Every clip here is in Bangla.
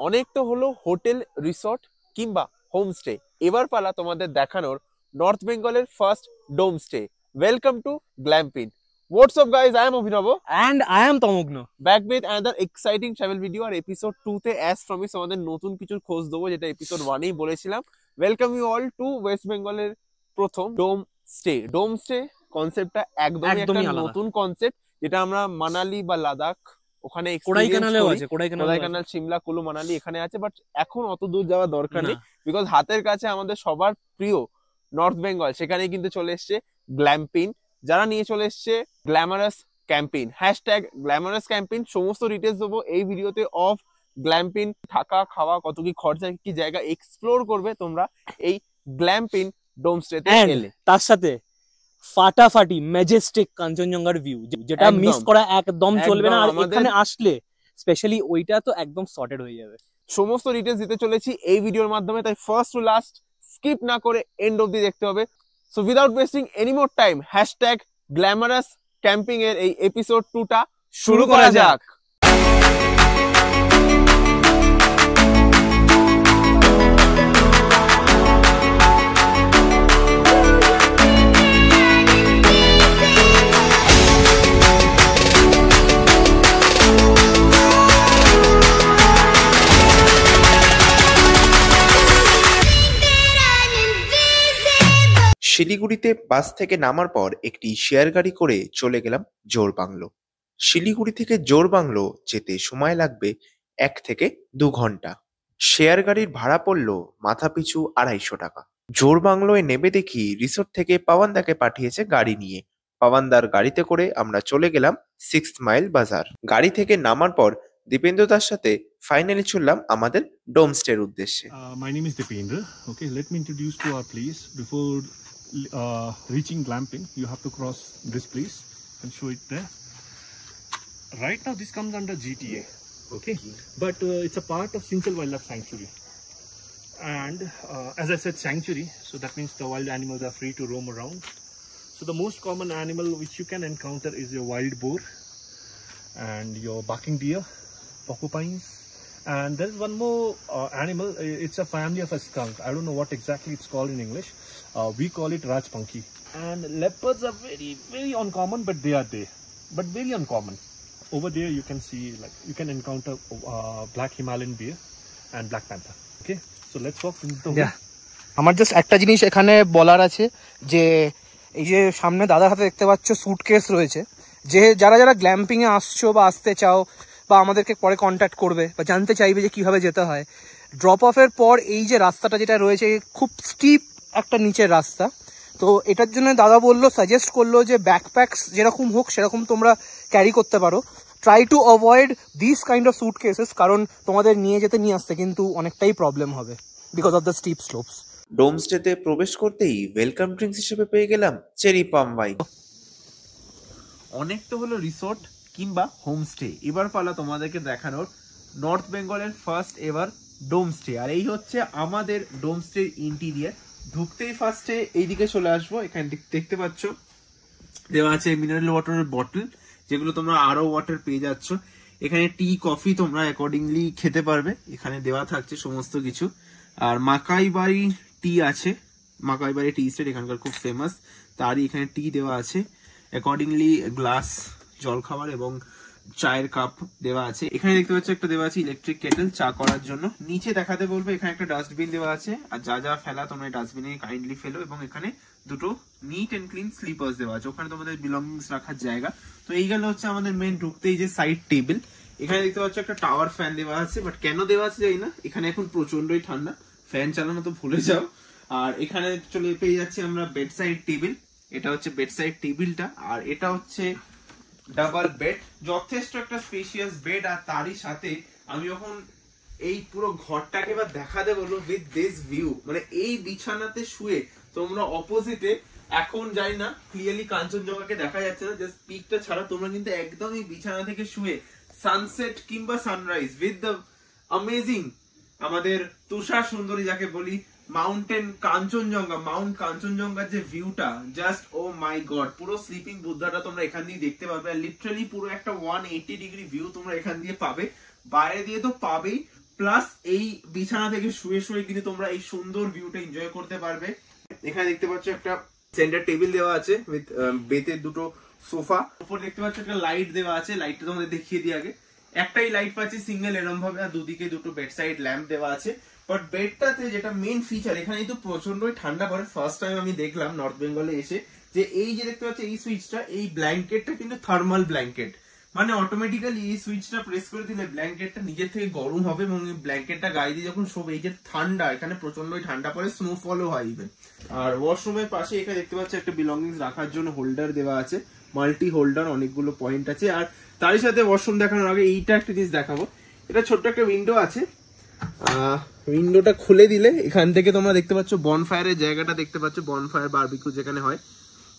অনেক তো হলো হোটেল, রিসর্ট কিংবা হোমস্টে। এবার পালা তোমাদের দেখানোর নর্থ বেঙ্গলের first dome stay. Welcome to glamping. What's up guys, I am Abhinav and I am Tamogno, back with another exciting travel video। R episode 2 তে as promised আমাদের নতুন কিছু খোঁজ দেবো, যেটা এপিসোড 1 এই বলেছিলাম। Welcome you all to West বেঙ্গলের প্রথম ডোমস্টে। ডোমস্টে কনসেপ্টটা একদমই একটা নতুন কনসেপ্ট, যেটা আমরা মানালি বা লাদাখ ওখানে কোডাইকানাল, সিমলা, কুলু মানালি এখানে আছে, বাট এখন অত দূর যাওয়ার দরকার নেই, বিকজ হাতের কাছে আমাদের সবার প্রিয় নর্থ বেঙ্গল, সেখানে কিন্তু চলে এসছে গ্ল্যাম্পিন, যারা নিয়ে চলে এসছে glamorous camping, hashtag glamorous camping. সমস্ত ডিটেলস দেবো এই ভিডিওতে অফ গ্ল্যাম্পিং, থাকা খাওয়া, কত কি খরচা, কি জায়গা এক্সপ্লোর করবে তোমরা এই গ্ল্যাম্পিং ডোমস্টেতে এলে। তার সাথে ফাটাফাটি ম্যাজেস্টিক কাঞ্চনজঙ্ঘার ভিউ, যেটা মিস করা একদম চলবে না। আর এখানে আসলে স্পেশালি ওইটা তো একদম সর্টেড হয়ে যাবে। সমস্ত ডিটেলস দিতে চলেছি এই ভিডিওর মাধ্যমে, তাই ফার্স্ট টু লাস্ট স্কিপ না করে এন্ড অবধি দেখতে হবে। So without wasting any more time, hashtag glamorous camping এর এই এপিসোড 2টা শুরু করা যাক। শিলিগুড়িতে বাস থেকে নামার পর একটি শেয়ার গাড়ি করে চলে গেলাম জোরবাংলো। শিলিগুড়ি থেকে জোরবাংলো যেতে সময় লাগবে 1 থেকে 2 ঘন্টা। শেয়ার গাড়ির ভাড়া পড়ল মাথাপিছু 250 টাকা। জোরবাংলোয় নেমে দেখি রিসোর্ট থেকে পাওয়ানদাকে পাঠিয়েছে গাড়ি নিয়ে। পাওয়ানদার গাড়িতে করে আমরা চলে গেলাম 6 মাইল বাজার। গাড়ি থেকে নামার পর দীপেন্দ্র দার সাথে ফাইনালি চললাম আমাদের ডোমস্টের উদ্দেশ্যে। My name is Dipendra. Okay, let me introduce to our place. Before reaching glamping, you have to cross this place and show it there. Right now this comes under GTA, okay, but it's a part of Sinchal Wildlife Sanctuary, and as I said sanctuary, so that means the wild animals are free to roam around. So the most common animal which you can encounter is your wild boar and your barking deer, porcupines, and there's one more animal. It's a family of a skunk. I don't know what exactly it's called in English. We call it Rajpanki. And leopards are very, very uncommon, but they are there. But very uncommon. Over there you can see, like, you can encounter black Himalayan bear and black panther. Okay, so let's walk into the yeah. আমার জাস্ট একটা জিনিস এখানে বলার আছে, যে এই যে সামনে দাদার হাতে দেখতে পাচ্ছ স্যুটকেস রয়েছে, যে যারা যারা গ্ল্যাম্পিং এ আসছো বা আসতে চাও বা আমাদেরকে পরে কন্ট্যাক্ট করবে বা জানতে চাইবে যে কিভাবে যেতে হয়, ড্রপ অফের পর এই যে রাস্তাটা যেটা রয়েছে খুব স্টিপ একটা নিচের রাস্তা। তো এটার জন্য দাদা বললো, সাজেস্ট করলো যে ব্যাকপ্যাকস যেরকম হোক সেরকম তোমরা ক্যারি করতে পারো। Try to avoid this kind of suitcases, কারণ তোমাদের নিয়ে যেতে নিয়ে আসতে কিন্তু অনেকটাই প্রবলেম হবে because of the steep slopes. ডোমস্টেতে প্রবেশ করতেই ওয়েলকাম ড্রিঙ্কস হিসেবে পেয়ে গেলাম চেরি পাম ওয়াইন। অনেক তো হলো রিসোর্ট কিংবা হোমস্টে, এবার পালা তোমাদেরকে দেখানোর নর্থ বেঙ্গলের ফার্স্ট এভার ডোমস্টে। আর এই হচ্ছে আমাদের ডোমস্টের ইন্টিরিয়ার। ঢুকতেই ফার্স্টে এইদিকে চলে আসবো, এখানে দেখতে পাচ্ছ দেওয়া আছে মিনারেল ওয়াটারের বটল, যেগুলো তোমরা আরো ওয়াটার পেয়ে যাচ্ছ। এখানে টি কফি তোমরা অ্যাকর্ডিংলি খেতে পারবে, এখানে দেওয়া থাকছে সমস্ত কিছু। আর মাকাই বাড়ি টি আছে, মাকাই বাড়ি টি স্টেট এখানকার খুব ফেমাস, তারই এখানে টি দেওয়া আছে। অ্যাকর্ডিংলি গ্লাস জল খাবার এবং চায়ের কাপ দেওয়া আছে। এখানে দেখতে পাচ্ছ একটা দেওয়া আছে ইলেকট্রিক কেটেল চা করার জন্য। নিচে দেখাতে বলবো, এখানে একটা ডাস্টবিন দেওয়া আছে, আর যা যা ফেলা তোমরা ডাস্টবিনে কাইন্ডলি ফেলো। এবং এখানে দুটো নিট এন্ড ক্লিন স্লিপার্স দেওয়া আছে, ওখানে তোমাদের বিলঙ্গিংস রাখার জায়গা। তো এই গেল হচ্ছে আমাদের মেন ঢুকতেই যে সাইড টেবিল। এখানে দেখতে পাচ্ছ একটা টাওয়ার ফ্যান দেওয়া আছে, বাট কেন দেওয়া আছে জানি না, এখানে এখন প্রচন্ডই ঠান্ডা, ফ্যান চালানো তো ভুলে যাও। আর এখানে চলে পেয়ে যাচ্ছি আমরা বেড সাইড টেবিল, এটা হচ্ছে বেড সাইড টেবিলটা। আর এটা হচ্ছে ডাবল বেড, যথেষ্ট একটা স্পেশিয়াস বেড। আর তারই সাথে আমি যখন এই পুরো ঘরটাকে এবার দেখাতে বলবো উইথ দিস ভিউ, মানে এই বিছানাতে শুয়ে তোমরা অপোজিটে, এখন জানি না ক্লিয়ারলি কাঞ্চনজঙ্ঘাকে দেখা যাচ্ছে না, জাস্ট পিকটা ছাড়া তোমরা কিন্তু একদম এই বিছানা থেকে শুয়ে সানসেট কিংবা সানরাইজ উইথ দ্য অ্যামেজিং আমাদের তুষার সুন্দরী যাকে বলি, মাউন্টেন কাঞ্চনজঙ্ঘা, মাউন্ট কাঞ্চনজঙ্ঘার যে ভিউটা, জাস্ট ও মাই গড। পুরো স্লিপিং বুদ্ধাটা তোমরা এখান দিয়ে দেখতে পাবে, লিটারালি পুরো একটা 180 ডিগ্রি ভিউ তোমরা এখান দিয়ে পাবে। বাইরে দিয়ে তো পাবেই, প্লাস এই বিছানা থেকে শুয়ে শুয়ে কিন্তু তোমরা এই সুন্দর ভিউটা এনজয় করতে পারবে। এখানে দেখতে পাচ্ছ একটা সেন্টার টেবিল দেওয়া আছে উইথ বেতের দুটো সোফা, উপর দেখতে পাচ্ছ একটা লাইট দেওয়া আছে, লাইটটা তোমাদের দেখিয়ে দিই আগে। একটাই লাইট পাচ্ছি সিঙ্গেল এরম ভাবে, আর দুদিকে দুটো বেড সাইড ল্যাম্প দেওয়া আছে। বাট বেডটাতে যেটা মেইন ফিচার, এখানে কিন্তু প্রচন্ডই ঠান্ডা পড়ে। ফার্স্ট টাইম আমি দেখলাম নর্থ বেঙ্গলে এসে যে এই যে দেখতে পাচ্ছ এই সুইচটা, এই ব্ল্যাঙ্কেটটা কিন্তু থার্মাল ব্ল্যাঙ্কেট, মানে অটোমেটিক্যালি এই সুইচটা প্রেস করে দিলে ব্ল্যাঙ্কেটটা নিজের থেকে গরম হবে এবং এই ব্ল্যাঙ্কেটটা গায়ে দিয়ে যখন শোবে, এই যে ঠান্ডা, এখানে প্রচন্ডই ঠান্ডা পড়ে, স্নোফলও হয় ইভেন। আর ওয়াশরুমের পাশে এখানে দেখতে পাচ্ছ একটা বিলঙ্গিংস রাখার জন্য হোল্ডার দেওয়া আছে, মাল্টি হোল্ডার, অনেকগুলো পয়েন্ট আছে। আর তারই সাথে ওয়াশরুম দেখানোর আগে এইটা একটা জিনিস দেখাবো, এটা ছোট্ট একটা উইন্ডো আছে, উইন্ডোটা খুলে দিলে এখান থেকে তোমরা দেখতে পাচ্ছ বনফায়ারের জায়গাটা দেখতে পাচ্ছ, বনফায়ার বারবিকিউ যেখানে হয়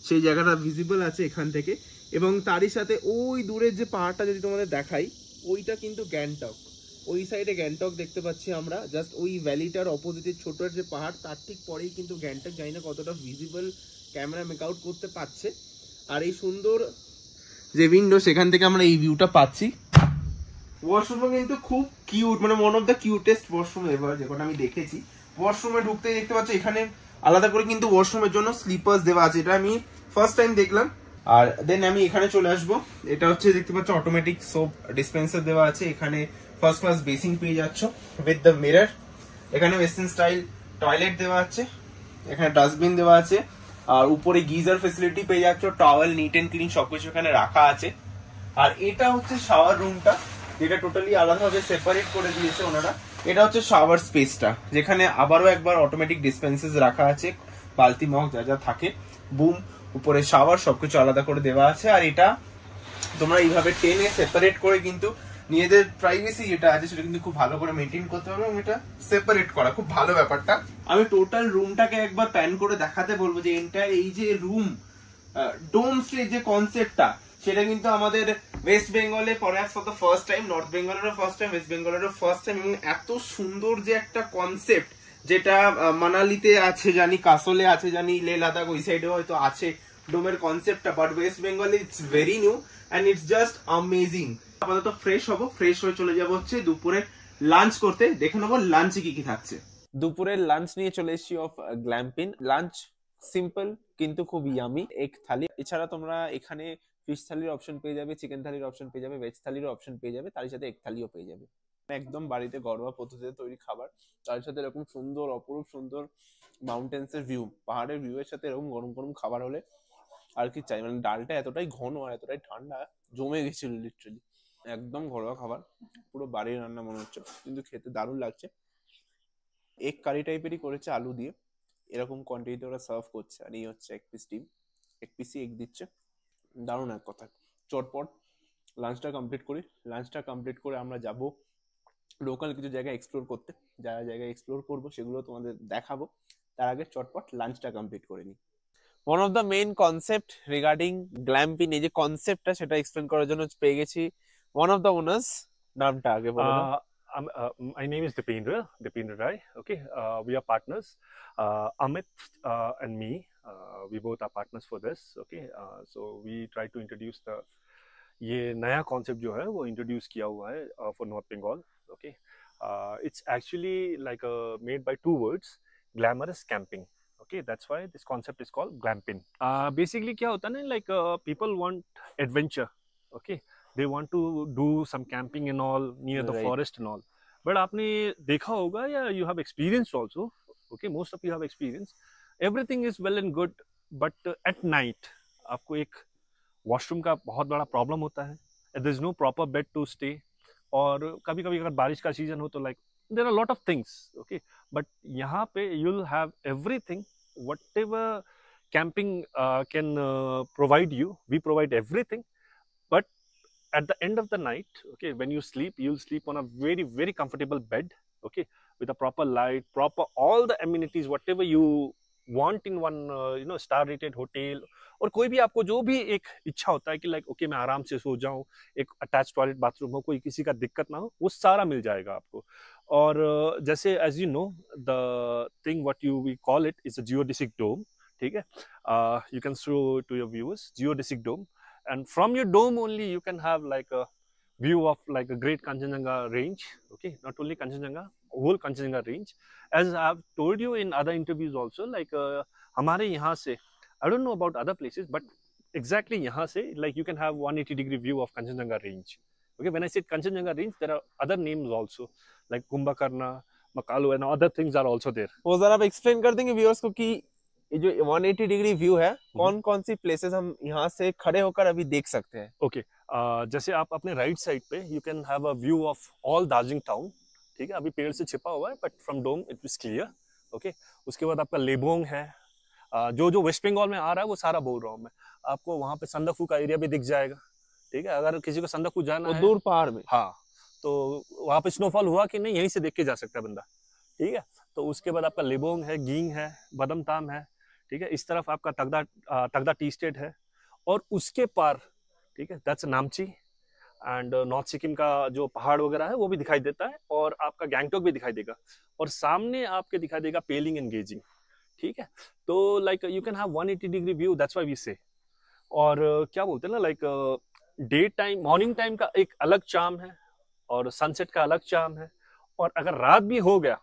সেই জায়গাটা ভিজিবল আছে এখান থেকে। এবং তারই সাথে ওই দূরের যে পাহাড়টা যদি তোমাদের দেখাই, ওইটা কিন্তু গ্যাংটক, ওই সাইডে গ্যাংটক দেখতে পাচ্ছি আমরা, জাস্ট ওই ভ্যালিটার অপোজিটে ছোট যে পাহাড় তার ঠিক পরেই কিন্তু গ্যাংটক। জানি না কতটা ভিজিবল ক্যামেরা মেকআউট করতে পারছে। আর এই সুন্দর যে উইন্ডো, সেখান থেকে আমরা এই ভিউটা পাচ্ছি। ওয়াশরুমও কিন্তু খুব কিউট, মানে one of the cutest washroom ever যেটা আমি দেখেছি। ওয়াশরুমে ঢুকতে দেখতে পাচ্ছ এখানে আলাদা করে কিন্তু ওয়াশরুমের জন্য স্লিপার্স দেওয়া আছে, এটা আমি ফার্স্ট টাইম দেখলাম। আর দেন আমি এখানে চলে আসবো, এটা হচ্ছে দেখতে পাচ্ছ অটোমেটিক সোপ ডিসপেন্সার দেওয়া আছে, এখানে ফার্স্ট ক্লাস বেসিন পেয়ে যাচ্ছ উইথ দ্য মিরর, এখানে ওয়েস্টার্ন স্টাইল টয়লেট দেওয়া আছে, এখানে ডাস্টবিন দেওয়া আছে, আর উপরে গিজার ফেসিলিটি পেয়ে যাচ্ছ, টাওয়েল নিট এন্ড ক্লিন সবকিছু এখানে রাখা আছে। আর এটা হচ্ছে শাওয়ার রুমটা, যেটা টোটালি আলাদাভাবে সেপারেট করে দিয়েছে ওনারা। এটা হচ্ছে শাওয়ার স্পেসটা, যেখানে আবারও একবার অটোমেটিক ডিসপেন্সেস রাখা আছে, বালতি মগ যা যা থাকে, বুম, উপরে শাওয়ার, সবকিছু আলাদা করে দেওয়া আছে। আর এটা তোমরা এইভাবে টেনে সেপারেট করে কিন্তু নিজেদের প্রাইভেসি যেটা আছে সেটা কিন্তু খুব ভালো করে মেনটেন করতে পারবে, এবং এটা সেপারেট করা খুব ভালো ব্যাপারটা। আমি টোটাল রুমটাকে একবার প্যান করে দেখাতে বলবো যে এন্টায়ার এই যে রুম ডোম স্টে যে কনসেপ্টটা, সেটা কিন্তু আমাদের ওয়েস্ট বেঙ্গলে perhaps for the first time, north বেঙ্গলেরও ফার্স্ট টাইম, ওয়েস্ট বেঙ্গলেরও ফার্স্ট টাইম। এবং এত সুন্দর যে একটা কনসেপ্ট, যেটা মানালিতে আছে জানি, কাসলে আছে জানি, লে লাদাখ ওই সাইডে হয়তো আছে ডোমের কনসেপ্টটা, বাট ওয়েস্ট বেঙ্গলে it's very new and it's just amazing. আপাতত ফ্রেশ হবো, ফ্রেশ হয়ে চলে যাবো হচ্ছে দুপুরে লাঞ্চ করতে, দেখে নেবো লাঞ্চে কি কি থাকছে। দুপুরের লাঞ্চ নিয়ে চলে এসেছি অফ গ্ল্যাম্পিন। লাঞ্চ সিম্পল কিন্তু খুব ইয়ামি, এক থালি। এছাড়া তোমরা এখানে ফিশ থালির অপশন পেয়ে যাবে, চিকেন থালির অপশন পেয়ে যাবে, ভেজ থালির অপশন পেয়ে যাবে, তার সাথে এক থালিও পেয়ে যাবে। একদম বাড়িতে ঘরোয়া পদ্ধতিতে তৈরি খাবার, তার সাথে এরকম সুন্দর অপরূপ সুন্দর মাউন্টেন্স এর ভিউ, পাহাড়ের ভিউ এর সাথে এরকম গরম গরম খাবার হলে আর কি চাই। মানে ডালটা এতটাই ঘন আর এতটাই ঠান্ডা, জমে গেছিল লিটারালি। একদম ঘরোয়া খাবার, পুরো বাড়ির রান্না মনে হচ্ছে, কিন্তু খেতে দারুণ লাগছে। এগ কারি টাইপেরই করেছে আলু দিয়ে, এরকম কোয়ান্টিটিতে ওরা সার্ভ করছে। আর এই হচ্ছে এক পিস ডিম, এক পিসই এগ দিচ্ছে, দারুণ এক কথা। চটপট লাঞ্চটা কমপ্লিট করি, লাঞ্চটা কমপ্লিট করে আমরা যাব লোকাল কিছু জায়গা এক্সপ্লোর করতে। যারা জায়গা এক্সপ্লোর করবো সেগুলো তোমাদের দেখাবো, তার আগে চটপট লাঞ্চটা কমপ্লিট করে নিই। One of the main concept regarding glamping, এই যে কনসেপ্টটা সেটা এক্সপ্লেন করার জন্য পেয়ে গেছি ওয়ান অফ দ্য ওনার্স। নামটা আগে বলো না। My name is Dipendra Rai. Okay, we are partners. Amit and me, we both are partners for this. Okay, so we try to introduce ये नया concept जो है वो introduce किया हुआ है for North Bengal. Okay, it's actually like made by two words, glamorous camping. Okay, that's why this concept is called glamping. Basically क्या होता है ना, like people want adventure. Okay, they want to do some camping and all near the forest and all. But आपने देखा होगा या you have experienced also. Okay, most of you have experienced. Everything is well and good, but at night आपको एक वॉशरूम का बहुत बड़ा प्रॉब्लम होता है. There is no proper bed to stay. और कभी-कभी अगर बारिश का सीजन हो तो like there are a lot of things. Okay, but यहाँ पे you'll have everything. Whatever camping can provide you, we provide everything. But at the end of the night, okay, when you sleep, you'll sleep on a very, very comfortable bed, okay, with a proper light, proper all the amenities, whatever you want in one, star-rated hotel. और कोई भी आपको जो भी एक इच्छा होता है कि लाइक ओके मैं आराम से सो जाऊं, एक अटैच टॉयलेट बाथरूम हो, कोई किसी का दिक्कत ना हो, वो सारा मिल जाएगा आपको. और जैसे as you know the thing what you we call it is a geodesic dome. ठीक है, you can show to your viewers geodesic dome. And from your dome only you can have like view of like a great Kanchenjunga range. Okay, not only Kanchenjunga, whole Kanchenjunga range. As I've told you in other interviews also, like हमारे यहाँ से, I don't know about other places, but exactly यहाँ से, like you can have 180-degree view of Kanchenjunga range. Okay, when I say Kanchenjunga range, there are other names also, like Kumbhakarna, Makalu, and other things are also there. वो जरा आप एक्सप्लेन कर देंगे व्यूअर्स को कि ये जो 180 डिग्री व्यू है कौन कौन सी प्लेसेस हम यहाँ से खड़े होकर अभी देख सकते हैं? ओके, जैसे आप अपने राइट साइड पे you can have a view of all Darjeeling town. ठीक है, अभी पेड़ से छिपा हुआ है but from dome it is clear. Okay, उसके बाद आपका लेबोंग है, जो वेस्ट बंगाल में आ रहा है वो सारा बोल रहा हूँ मैं आपको. वहाँ पे संदकफू का एरिया भी दिख जाएगा. ठीक है, अगर किसी को संदकफू जाना है दूर पहाड़ में, हाँ, तो वहाँ पे स्नोफॉल हुआ कि नहीं यहीं से देख के जा सकता है बंदा. ठीक है, तो उसके बाद आपका लेबोंग है, गींग है, बदमताम है. ठीक है, इस तरफ आपका तगदा टी स्टेट है, और उसके पार ठीक है that's Namchi. And north Sikkim का जो पहाड़ वगैरह है वो भी दिखाई देता है, और आपका गैंगटॉक भी दिखाई देगा, और सामने आपके दिखाई देगा पेलिंग एंड गेजिंग. ठीक है, तो like you can have 180 degree view, that's why we say. और क्या बोलते हैं ना, like day time, morning time का एक अलग चार्म है, और सनसेट का अलग चार्म है, और अगर रात भी हो गया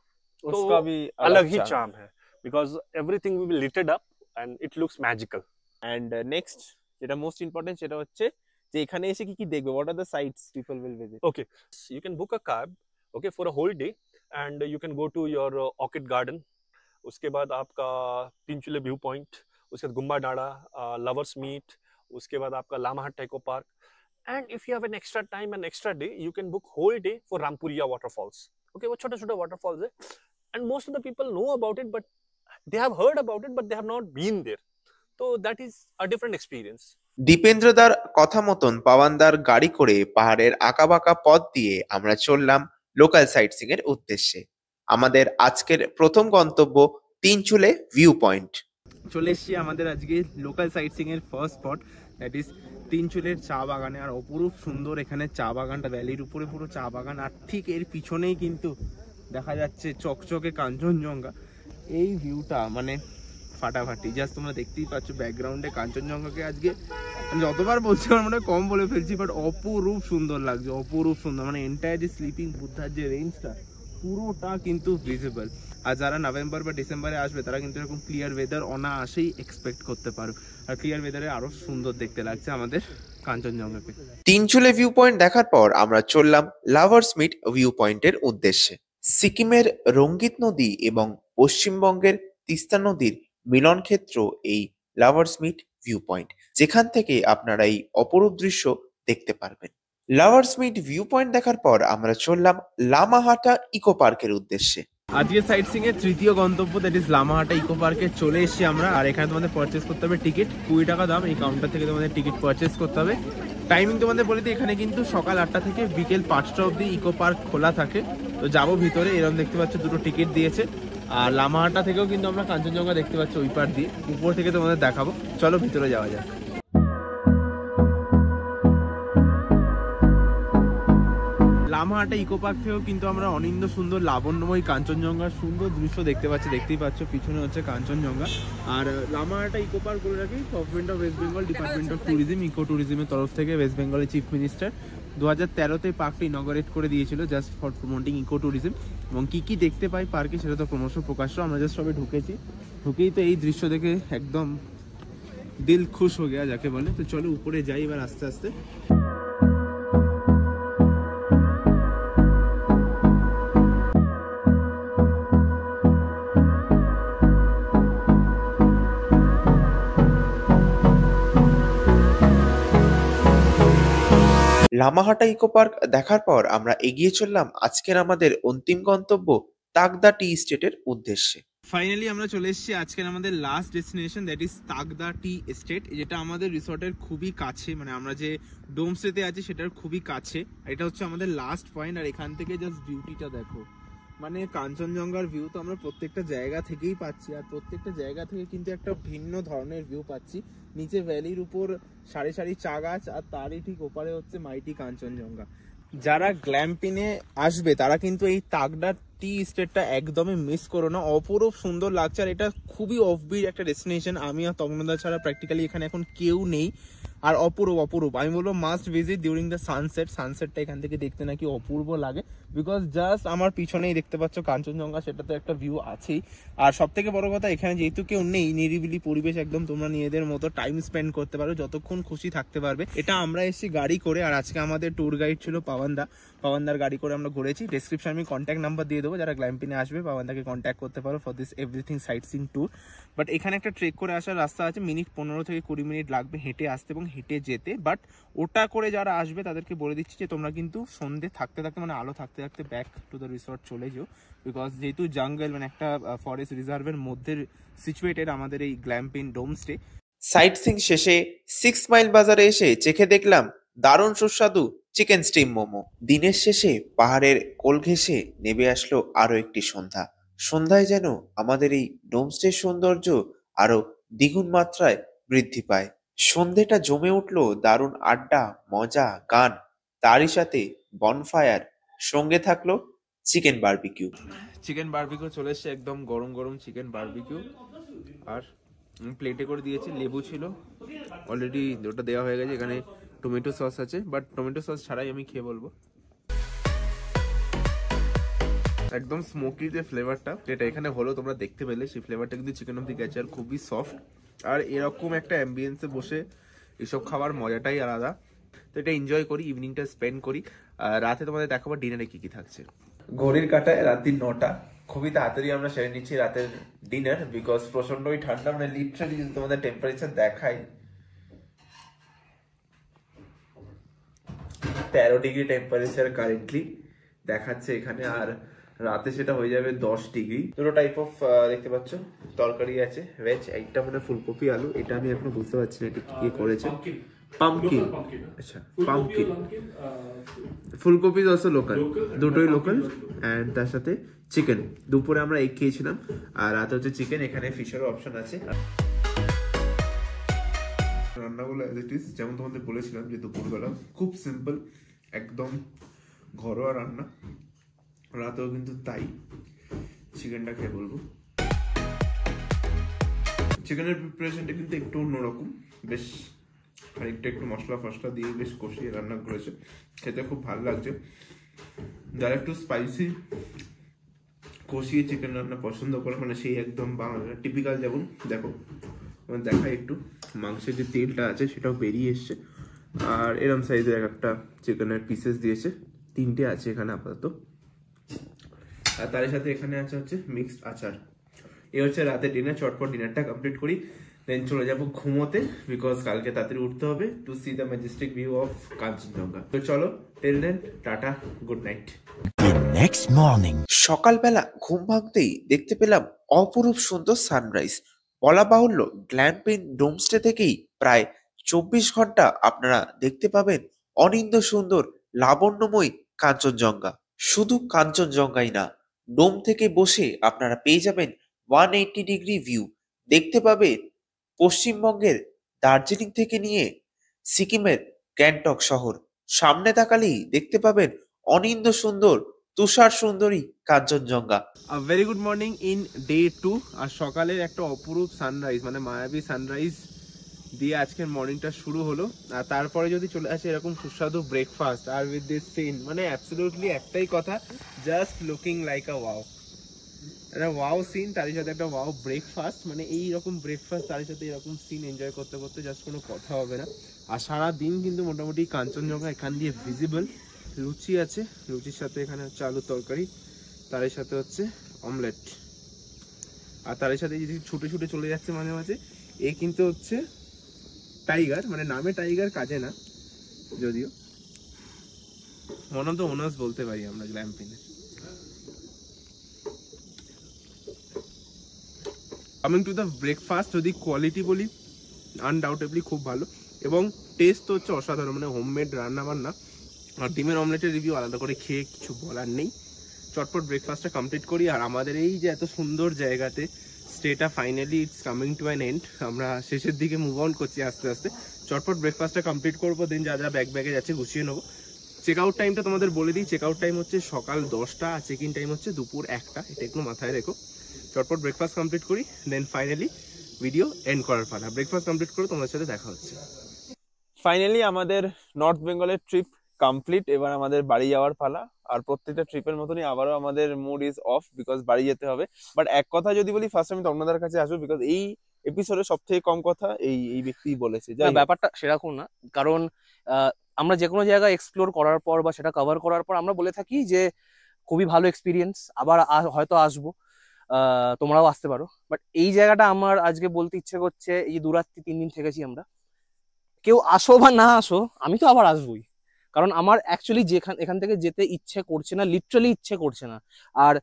तो उसका भी अलग ही चार्म है, because everything will be lit up and it looks magical. And next যেটা মোস্ট ইম্পর্টেন্ট সেটা হচ্ছে যে এখানে এসে কি কি দেখবে, what are the sites people will visit? Okay, so you can book a cab, okay, for a whole day, and you can go to your orchid garden. उसके बाद आपका तीनचूले व्यू पॉइंट, उसके बाद गुम्बा डाड़ा, लवर्स मीट, उसके बाद आपका लामाहट टेको park. And if you have an extra time and extra day, you can book whole day for Rampuria waterfalls. Okay, वो छोटे छोटे वाटरफॉल्स है, and most of the people know about it, but they have heard about it but they have not been there, so that is a different experience. দীপেন্দ্রদার কথা মতন পাওয়ানদার গাড়ি করে পাহাড়ের আঁকাবাঁকা পথ দিয়ে আমরা চললাম লোকাল সাইটসিং এর উদ্দেশ্যে. আমাদের আজকের প্রথম গন্তব্য তিনচুলে ভিউ পয়েন্ট. চলে এসেছি আমাদের আজকে লোকাল সাইটসিং এর ফার্স্ট স্পট, দ্যাট ইজ তিনচুলের চা বাগানে. আর অপরূপ সুন্দর এখানে চা বাগানটা, ভ্যালির উপরে পুরো চা বাগান, আর ঠিক এর পিছনেই কিন্তু দেখা যাচ্ছে চকচকে কাঞ্চনজঙ্ঘা. এই ভিউটা মানে ফাটাফাটি, জাস্ট তোমরা দেখতেই পাচ্ছ ব্যাকগ্রাউন্ডে কাঞ্চনজঙ্ঘাকে. আজকে আমি যতবার বলছি আমার মনে হয় কম বলে ফেলছি, বাট অপরূপ সুন্দর লাগছে, অপরূপ সুন্দর. মানে এন্টায়ার যে স্লিপিং বুদ্ধার যে রেঞ্জটা পুরোটা কিন্তু ভিজিবল. আর যারা নভেম্বর বা ডিসেম্বরে আসবে তারা কিন্তু এরকম ক্লিয়ার ওয়েদার অনায়াসেই এক্সপেক্ট করতে পারো. আর ক্লিয়ার ওয়েদারে আরো সুন্দর দেখতে লাগছে আমাদের কাঞ্চনজঙ্ঘাকে. তিনচুলে ভিউ পয়েন্ট দেখার পর আমরা চললাম লাভার্স মিট ভিউ পয়েন্টের উদ্দেশ্যে. সিকিমের রঙ্গিত নদী এবং পশ্চিমবঙ্গের তিস্তা নদীর মিলন ক্ষেত্র এই লাভার্স মিট ভিউ পয়েন্ট, যেখান থেকে আপনারা এই অপরূপ দৃশ্য দেখতে পারবেন. লাভার্স মিট ভিউ পয়েন্ট দেখার পর আমরা চললাম লামাহাটা ইকো পার্কের উদ্দেশ্যে. আজকে সাইট সিং এর তৃতীয় গন্তব্য, দ্যাট ইজ লামাহাটা ইকো পার্কে চলে এসেছি আমরা. আর এখানে তোমাদের পারচেস করতে হবে টিকিট, 20 টাকা দাম. এই কাউন্টার থেকে তোমাদের টিকিট পারচেস করতে হবে. টাইমিং তোমাদের বলে দিই, এখানে কিন্তু সকাল 8টা থেকে বিকেল 5টা অবধি ইকো পার্ক খোলা থাকে. তো যাবো ভিতরে, এরকম দেখতে পাচ্ছ দুটো টিকিট দিয়েছে. আর লামাহাটা থেকেও কিন্তু আমরা কাঞ্চনজঙ্ঘা দেখতে পাচ্ছি ওই পার দিয়ে, উপর থেকে তোমাদের দেখাবো. চলো ভিতরে যাওয়া যাক. লামাহাটা ইকো পার্ক থেকেও কিন্তু আমরা অনিন্দ সুন্দর লাবণ্যময় কাঞ্চনজঙ্ঘার সুন্দর দৃশ্য দেখতে পাচ্ছি. দেখতেই পাচ্ছ পিছনে হচ্ছে কাঞ্চনজঙ্ঘা. আর লামাহাটা ইকো পার্ক করে রাখি government of West Bengal, department of tourism, eco ট্যুরিজমের তরফ থেকে. ওয়েস্ট বেঙ্গলের চিফ মিনিস্টার 2013-তে পার্কটা ইনগরেট করে দিয়েছিল just for promoting eco tourism. এবং কি কি দেখতে পাই পার্কে সেটা তো ক্রমশ প্রকাশ্য. আমরা জাস্ট সবাই ঢুকেই তো এই দৃশ্য দেখে একদম দিল খুশ হয়ে গেয়া যাকে বলে. তো চলো উপরে যাই এবার আস্তে আস্তে. লামাহাটা ইকো পার্ক দেখার পর আমরা এগিয়ে চললাম আজকের আমাদের অন্তিম গন্তব্য তাগদা টি এস্টেটের উদ্দেশ্যে. ফাইনালি আমরা চলে এসেছি আজকের আমাদের last destination, that is Takdah tea estate, যেটা আমাদের রিসর্টের খুবই কাছে. মানে আমরা যে ডোমস্টেতে আছি সেটার খুবই কাছে. এটা হচ্ছে আমাদের লাস্ট পয়েন্ট. আর এখান থেকে জাস্ট বিউটিটা দেখো, মানে কাঞ্চনজঙ্ঘার ভিউ তো আমরা প্রত্যেকটা জায়গা থেকেই পাচ্ছি. আর প্রত্যেকটা জায়গা থেকে কিন্তু একটা ভিন্ন ধরনের ভিউ পাচ্ছি. নিচে ভ্যালির উপর সারি সারি চা গাছ, আর তারই ঠিক ওপারে হচ্ছে মাইটি কাঞ্চনজঙ্ঘা. যারা গ্ল্যাম্পিংয়ে আসবে তারা কিন্তু এই তাগদা টি স্টেটটা একদমই মিস করো না, অপরূপ সুন্দর লাগছে. আর এটা খুবই অফবিট একটা ডেস্টিনেশন. আমি আর তগ্নদা ছাড়া প্র্যাকটিক্যালি এখানে এখন কেউ নেই. আর অপূর্ব অপূর্ব, আমি বলবো must visit during the sunset. সানসেটটা এখান থেকে দেখতে নাকি অপূর্ব লাগে, বিকজ জাস্ট আমার পিছনেই দেখতে পাচ্ছ কাঞ্চনজঙ্ঘা, সেটা তো একটা ভিউ আছেই। আর সব থেকে বড় কথা, এখানে যেহেতু কেউ নেই, নিরিবিলি পরিবেশ একদম, তোমরা নিজেদের মতো টাইম স্পেন্ড করতে পারো, যতক্ষণ খুশি থাকতে পারবে। এটা আমরা এসেছি গাড়ি করে, আর আজকে আমাদের ট্যুর গাইড ছিল পাওয়ানদার গাড়ি করে আমরা ঘুরেছি। ডেসক্রিপশন আমি কন্ট্যাক্ট নাম্বার দিয়ে দেবো, যারা গ্ল্যাম্পিনে আসবে পাওয়ানদাকে কন্ট্যাক্ট করতে পারো for this everything sightseeing tour. But এখানে একটা ট্রেক করে আসার রাস্তা আছে, মিনিট 15 থেকে 20 মিনিট লাগবে হেঁটে আসতে এবং হেঁটে যেতে। বাট ওটা করে যারা আসবে তাদেরকে বলে দিচ্ছি যে তোমরা কিন্তু সন্ধ্যে থাকতে থাকতে, মানে আলো থাকতে থাকতে ব্যাক টু দ্য রিসর্ট চলে যাও, বিকজ যেহেতু জঙ্গল, মানে একটা ফরেস্ট রিজার্ভের মধ্যে সিচুয়েটেড আমাদের এই গ্ল্যাম্পিং ডোমস্টে। সাইট সিং শেষে 6 মাইল বাজারে এসে চেখে দেখলাম দারুণ সুস্বাদু চিকেন স্টিম মোমো। দিনের শেষে পাহাড়ের কোল ঘেঁষে নেমে আসলো আরো একটি সন্ধ্যা। সন্ধ্যায় যেন আমাদের এই ডোমস্টের সৌন্দর্য আরো দ্বিগুণ মাত্রায় বৃদ্ধি পায়। সন্ধ্যেটা জমে উঠলো দারুণ আড্ডা, মজা, গান, তারই সাথে বনফায়ার, সঙ্গে থাকলো চিকেন বারবিকিউ। চিকেন বারবিকিউ চলে এসছে, একদম গরম গরম চিকেন বারবিকিউ, আর প্লেটে করে দিয়েছে, লেবু ছিল অলরেডি, ওটা দেওয়া হয়ে গেছে। এখানে টমেটো সস আছে, বাট টমেটো সস ছাড়াই আমি খেয়ে বলবো। একদম স্মোকি যে ফ্লেভারটা যেটা এখানে হলো তোমরা দেখতে পেলে, সেই ফ্লেভারটা কিন্তু চিকেন অব্দি গেছে, আর খুবই সফট। আর এরকম একটা অ্যাম্বিয়েন্সে বসে এসব খাবার মজাটাই আলাদা। তো এটা এনজয় করি, ইভিনিংটা স্পেন্ড করি। রাতে তোমাদের দেখাবো ডিনারে কি কি থাকছে। ঘড়ির কাটায় রাত্রি 9টা, খুবই তাড়াতাড়ি আমরা সেরে নিচ্ছি রাতের ডিনার, বিকজ প্রচন্ডই ঠান্ডা, মানে লিটারালি যদি তোমাদের টেম্পারেচার দেখাই 13 ডিগ্রি টেম্পারেচার কারেন্টলি দেখাচ্ছে এখানে, আর রাতে সেটা হয়ে যাবে 10 ডিগ্রি। দুটো টাইপ অফ দেখতে পাচ্ছ তরকারি আছে, ভেজ, একটা মানে ফুলকপি আলু, এটা আমি এখনো বুঝতে পারছি না এটা কি করেছে। পাম্পকিন, আচ্ছা পাম্পকিন, ফুলকপি অলসো লোকাল, দুটোই লোকাল। অ্যান্ড তার সাথে চিকেন, দুপুরে আমরা এগ খেয়েছিলাম, আর রাতে হচ্ছে চিকেন। এখানে ফিশেরও অপশন আছে। রান্নাগুলো অ্যাজ ইট ইজ, যেমন তোমাদের বলেছিলাম যে দুপুরবেলা খুব সিম্পল, একদম ঘরোয়া রান্না, রাতেও কিন্তু তাই। চিকেনটা খেয়ে বলবো, চিকেনের প্রিপারেশনটা কিন্তু একটু অন্যরকম, বেশ খানিকটা একটু মশলা ফসলা দিয়ে বেশ কষিয়ে রান্না করেছে, খেতে খুব ভালো লাগছে। যারা একটু স্পাইসি কষিয়ে চিকেন রান্না পছন্দ করে, মানে সেই একদম বাংলা টিপিক্যাল, যেমন দেখো দেখায় একটু মাংসের যে তেলটা আছে সেটাও বেরিয়ে এসছে, আর এরম সাইজের একটা চিকেনের পিসেস দিয়েছে, 3টে আছে এখানে আপাতত। আর তার সাথে এখানে আছে হচ্ছে মিক্সড আচার। এই হচ্ছে রাতে ডিনার। চটপট ডিনারটা কমপ্লিট করি, দেন চলে যাবো ঘুমোতে, বিকজ কালকে তাড়াতাড়ি উঠতে হবে to see the majestic view of Kanchenjunga. তো চলো, till then tata, good night. সকালবেলা ঘুম ভাঙতেই দেখতে পেলাম অপরূপ সুন্দর সানরাইজ। বলা বাহুল্য গ্ল্যাম্পিং ডোমস্টে থেকেই প্রায় 24 ঘন্টা আপনারা দেখতে পাবেন অনিন্দ্য সুন্দর লাবণ্যময় কাঞ্চনজঙ্ঘা। শুধু কাঞ্চনজঙ্ঘাই না, ডোম থেকে বসে আপনারা পেয়ে যাবেন 180 ডিগ্রি ভিউ। দেখতে পাবেন পশ্চিমবঙ্গের দার্জিলিং থেকে নিয়ে সিকিমের গ্যাংটক শহর। সামনে তাকালেই দেখতে পাবেন অনিন্দ্য সুন্দর তুষার সুন্দরী Kanchenjunga. Very good morning in day 2। আর সকালের একটা অপরূপ সানরাইজ, মানে মায়াবী সানরাইজ দিয়ে আজকের মর্নিংটা শুরু হলো। আর তারপরে যদি চলে আসে এরকম সুস্বাদু ব্রেকফাস্ট, আর উইথ দিস সিন, মানে অ্যাবসলিউটলি একটাই কথা, just looking like a wow, একটা ওয়াও সিন, তার সাথে একটা ওয়াও ব্রেকফাস্ট, মানে এইরকম ব্রেকফাস্ট তার সাথে এরকম সিন এনজয় করতে করতে জাস্ট কোনো কথা হবে না। আর সারা দিন কিন্তু মোটামুটি কাঞ্চনজঙ্ঘা এখান দিয়ে ভিজিবল। লুচি আছে, লুচির সাথে এখানে হচ্ছে আলুর তরকারি, তার সাথে হচ্ছে অমলেট, আর তার সাথে যদি ছুটে ছুটে চলে যাচ্ছে মাঝে মাঝে, এ কিন্তু হচ্ছে টাইগার, মানে নামে টাইগার, কাজে না, যদিও ওয়ান অফ দ্য ওনার্স বলতে পারি আমরা গ্ল্যাম্পিংয়ে। কামিং টু দ্য ব্রেকফাস্ট, যদি কোয়ালিটি বলি আনডাউটেবলি খুব ভালো, এবং টেস্ট তো হচ্ছে অসাধারণ, মানে হোমমেড রান্না বান্না। আর ডিমের অমলেটের রিভিউ আলাদা করে খেয়ে কিছু বলার নেই। চটপট ব্রেকফাস্টটা কমপ্লিট করি, আর আমাদের এই যে এত সুন্দর জায়গাতে স্টেটা finally it's coming to an end, আমরা শেষের দিকে মুভ অন করছি আস্তে আস্তে। চটপট ব্রেকফাস্টটা কমপ্লিট করবো, দেন যা যা ব্যাগে যাচ্ছে গুছিয়ে নেবো। চেক আউট টাইমটা তোমাদের বলে দিই, চেক আউট টাইম হচ্ছে সকাল 10টা, আর চেক ইন টাইম হচ্ছে দুপুর 1টা, এটা একটু মাথায় রেখো। চটপট ব্রেকফাস্ট কমপ্লিট করি, দেন ফাইনালি ভিডিও এন্ড করার পালা। ব্রেকফাস্ট কমপ্লিট করে তোমাদের সাথে দেখা হচ্ছে। ফাইনালি আমাদের নর্থ বেঙ্গলের ট্রিপ কমপ্লিট। এবার আমাদের বাড়ি যাওয়ার পালা। আর প্রত্যেকটা ট্রিপের মতনই আবারও আমাদের মুড ইজ অফ, বিকজ বাড়ি যেতে হবে। বাট এক কথা যদি বলি, ফার্স্ট আমি তন্ময়দার কাছে আসবো, বিকজ এই এপিসোডে সব থেকে কম কথা এই ব্যক্তি বলেছে। ব্যাপারটা সেরকম না, কারণ আমরা যে কোনো জায়গা এক্সপ্লোর করার পর বা সেটা কভার করার পর আমরা বলে থাকি যে খুবই ভালো এক্সপিরিয়েন্স, আবার হয়তো আসবো, তোমরাও আসতে পারো। বাট এই জায়গাটা আমার আজকে বলতে ইচ্ছে করছে, এই যে 2 রাত্রি 3 দিন থেকেছি আমরা, কেউ আসো বা না আসো, আমি তো আবার আসবোই। কারণ আমার অ্যাকচুয়ালি এখান থেকে যেতে ইচ্ছে করছে না, লিটারালি ইচ্ছে করছে না। আর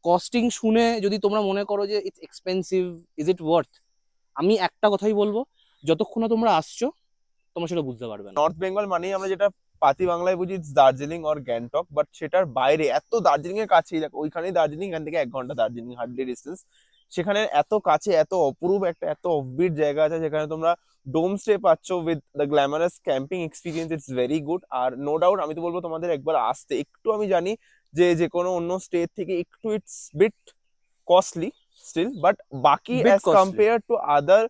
কস্টিং শুনে যদি তোমরা মনে করো যে it's expensive, is it worth, আমি একটা কথাই বলবো, যতক্ষণ না তোমরা আসছো তোমরা সেটা বুঝতে পারবে না। নর্থ বেঙ্গল মানেই আমরা যেটা পাতি বাংলায় বুঝি দার্জিলিং অর গ্যাংটক, বাট সেটার বাইরে এত দার্জিলিং এর কাছেই, দেখো ওইখানেই দার্জিলিং, এখান থেকে 1 ঘন্টা দার্জিলিং হার্ডলি ডিস্টেন্স। সেখানে এত কাছে এত অপরূপ একটা এত অফবিট জায়গা আছে, যেখানে তোমরা ডোম স্টে পাচ্ছ with the glamorous camping experience. It's very good. আর নো ডাউট আমি তো বলবো তোমাদের একবার আসতে। একটু আমি জানি যে কোনো অন্য স্টেট থেকে একটু it's bit costly still, but বাকি as compare to other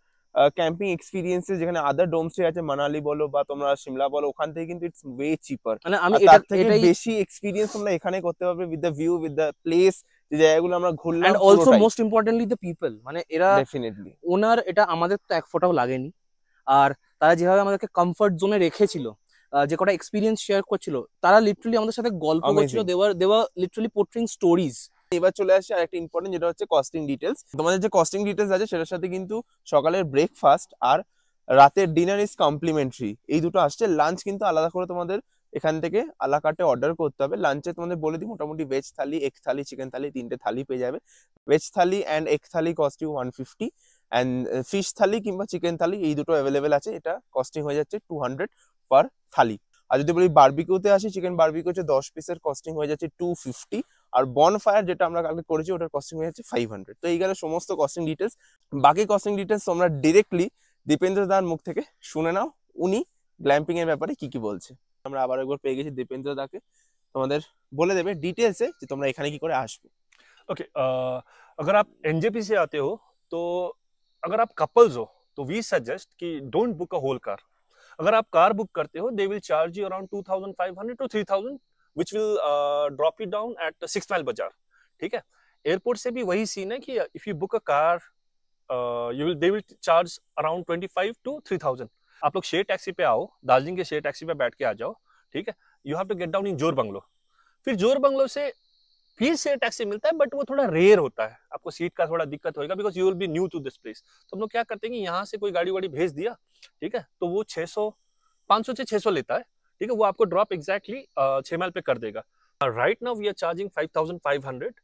camping experiences, যেখানে আদার ডোম স্টে আছে, মানালি বলো বা তোমরা সিমলা বলো, ওখান থেকে কিন্তু ইটস ওয়ে চিপার। মানে আমি তার থেকে বেশি এক্সপিরিয়েন্স তোমরা এখানে করতে পারবে with the view, with the place, যে জায়গাগুলো আমরা ঘুরলাম। And also most importantly the people, মানে এরা ডেফিনেটলি ওনার, এটা আমাদের তো এক ফোঁটাও লাগেনি। আর তারা যেভাবে আমাদেরকে কমফর্ট জোনে রেখেছিল, যে কটা এক্সপিরিয়েন্স শেয়ার করছিল, তারা লিটারালি আমাদের সাথে গল্প করছিল, দেওয়া লিটারালি পোর্ট্রেইং স্টোরিজ। এবার চলে আসছে আরেকটা ইম্পর্টেন্ট, যেটা হচ্ছে কস্টিং ডিটেলস। তোমাদের যে কস্টিং ডিটেলস আছে সেটার সাথে কিন্তু সকালের ব্রেকফাস্ট আর রাতের ডিনার ইজ কমপ্লিমেন্টারি, এই দুটো আসছে। লাঞ্চ কিন্তু আলাদা করে তোমাদের এখান থেকে আলা কার্টে অর্ডার করতে হবে। লাঞ্চে তোমাদের বলে দিই, মোটামুটি veg thali, egg thali, chicken thali, 3টে থালি পেয়ে যাবে। Veg thali and egg thali cost you 150, and fish thali কিংবা চিকেন থালি এই দুটো অ্যাভেলেবেল আছে। এটা কস্টিং হয়ে যাচ্ছে 200 পার থালি। আর যদি বলি বারবিকিউতে আসি, চিকেন বারবিকিউ হচ্ছে 10 পিসের কস্টিং হয়ে যাচ্ছে 250। আর বনফায়ার যেটা আমরা কালকে করেছি ওটার কস্টিং হয়ে যাচ্ছে 500। তো এই গেল সমস্ত কস্টিং ডিটেলস। বাকি কস্টিং ডিটেলস তোমরা ডিরেক্টলি দীপেন্দ্র দার মুখ থেকে শুনে নাও, উনি গ্ল্যাম্পিং এর ব্যাপারে কি কি বলছে। আমরা আবার একবার পেয়ে গেছি দীপেন্দ্র দাকে, তোমাদের বলে দেবে ডিটেলসে যে তোমরা এখানে কি করে আসবে। ओके, अगर आप एनजेपी से आते हो तो अगर आप कपल्स हो तो वी सजेस्ट कि don't book a whole car. अगर आप कार बुक करते हो they will charge you around 2500 to 3000 which will drop you down at 6 mile बाजार। ठीक है, एयरपोर्ट से भी वही सीन है कि if you book a car they will charge around 25 to 3000। आप लोग शेयर टैक्सी पे आओ, दार्जिलिंग के शेयर टैक्सी पे बैठ के आ जाओ। ठीक है, you have to get down in Jor bungalow. फिर जोर बंगलो से फिर शेयर टैक्सी मिलता है, बट वो थोड़ा रेयर होता है, आपको सीट का थोड़ा दिक्कत होगा because you will be new to this place. तो हम लोग क्या करते हैं कि यहाँ से कोई गाड़ी वाड़ी भेज दिया, ठीक है, तो वो 500 से 600 लेता है। ठीक है, वो आपको ड्रॉप एग्जैक्टली 6 माइल पे कर देगा। Right now we are charging 5500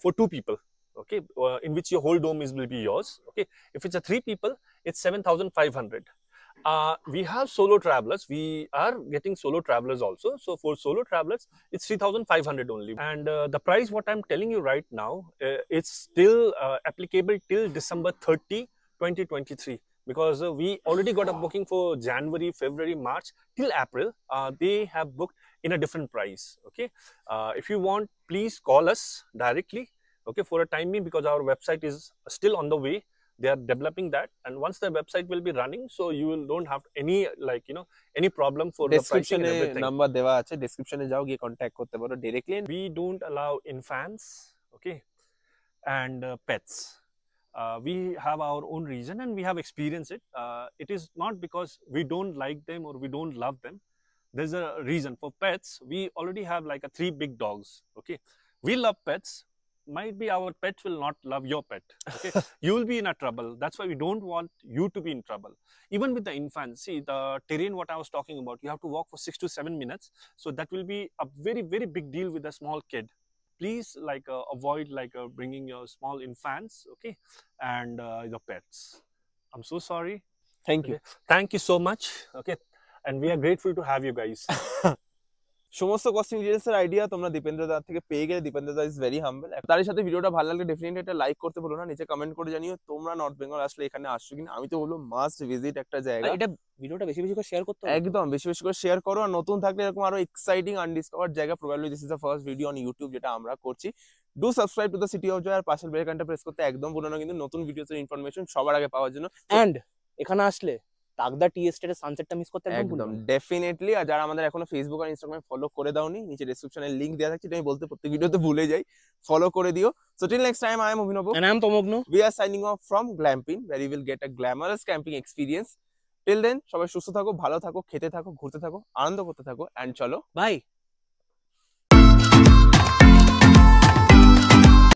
for 2 people, okay, in which your whole dome will be yours. Okay, if it's a 3 people it's 7500. We have solo travelers, we are getting solo travelers also, so for solo travelers it's 3500 only. And the price what I'm telling you right now, it's still applicable till December 30 2023, because we already got a booking for January, February, March till April. They have booked in a different price. Okay, if you want, please call us directly, okay, for a time being, because our website is still on the way. They are developing that, and once the website will be running, so you will don't have any, like, you know, any problem for the pricing and everything. Number দেওয়া আছে, ডেসক্রিপশনে যাও, গিয়ে কন্টাক্ট করতে পারো directly. We don't allow infants, okay, and pets. We have our own reason and we have experienced it. It is not because we don't like them or we don't love them. There's a reason. For pets, we already have like 3 big dogs. Okay, we love pets. Might be our pet will not love your pet. Okay, you will be in a trouble. That's why we don't want you to be in trouble. Even with the infants, see the terrain what I was talking about, you have to walk for 6 to 7 minutes, so that will be a very, very big deal with a small kid. Please, like, avoid like bringing your small infants, okay, and your pets. I'm so sorry. Thank you. Okay. Thank you so much. Okay, and we are grateful to have you guys. সমস্ত কস্টিং ডিটেলস এর আইডিয়া তোমরা দীপেন্দ্র দা থেকে পেয়ে গেলে। দীপেন্দ্র দা ইজ ভেরি হাম্বল। তার সাথে ভিডিওটা ভালো লাগলে ডেফিনেটলি একটা লাইক করতে ভুলো না। নিচে কমেন্ট করে জানিও তোমরা নর্থ বেঙ্গল আসলে এখানে আসছো কিনা। আমি তো বলবো মাস্ট ভিজিট একটা জায়গা। এটা ভিডিওটা বেশি বেশি করে শেয়ার করতে হবে, একদম বেশি বেশি করে শেয়ার করো। আর নতুন থাকলে এরকম আরো এক্সাইটিং আনডিসকভার্ড জায়গা, probably this is the first video on YouTube যেটা আমরা করছি। Do subscribe to the city of joy, আর পাশের বেল আইকনটা প্রেস করতে একদম ভুলো না কিন্তু নতুন ভিডিওস এর ইনফরমেশন সবার আগে পাওয়ার জন্য। এন্ড এখানে আসলে তাগদা টি এস্টেটের সানসেটটা মিস করতে একদম ভুলবে একদম না। ডেফিনেটলি। আর যারা আমাদের এখনো ফেসবুক আর ইনস্টাগ্রামে ফলো করে দাওনি, নিচে ডেসক্রিপশনে লিংক দেওয়া থাকছে, আমি বলতে প্রত্যেক ভিডিওতে ভুলে যাই, ফলো করে দিও। So till next time, I am অভিনব। And I'm Tomogno. We are signing off from Glamping, where you will get a glamorous camping experience. Till then, সবাই সুস্থ থাকো, ভালো থাকো, খেতে থাকো, ঘুরতে থাকো, আনন্দ করতে থাকো, and চলো Bye.